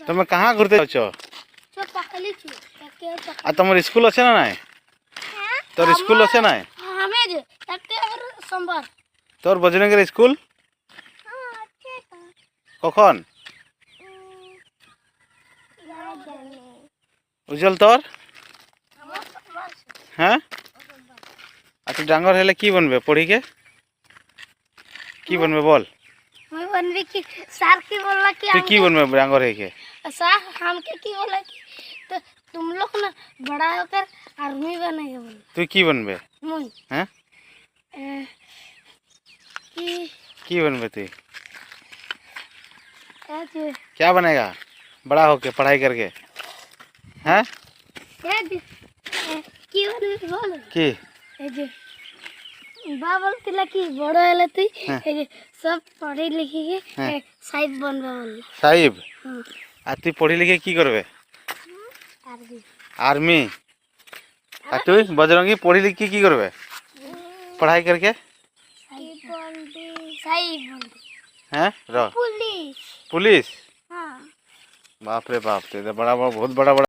তুমি কাহা ঘুরতে যাচ্ছ? আর তোমার স্কুল আছে না নাই? তোর স্কুল আছে নাই? তোর বজরঙ্গের স্কুল কখন? উজ্জ্বল তোর? হ্যাঁ, আর তুই ডাঙর হলে কি বনবে? পড়িকে কি বনবে বল? सर की बोला कि তুই কি বনবে ডাঙর হয়ে? सर हमके की बोला कि तो तुम लोग ना बड़ा होकर आर्मी बनेगा बोला। তুই কি বনবে? मुई হ্যাঁ, कि কি বনবে তুই? क्या चीज क्या बनेगा बड़ा होके पढ़ाई करके? हैं क्या की बोल কি? ए जे बा बोलतिला कि बड़ हेले तुई हाँ। ए जे सब पढ़े लिखे हाँ। के साहिब बनबा बोल। সাহিব? हां আর তুই পড়ি লিখে কি করবে? Army army? আর তুই বজরঙ্গী পড়ি লিখে কি করবে पढ़ाई करके? साहिब बोलती हैं रो पुलिस। पुलिस? हां बाप रे बाप, तो बड़ा बड़ा बहुत बड़ा बड़ा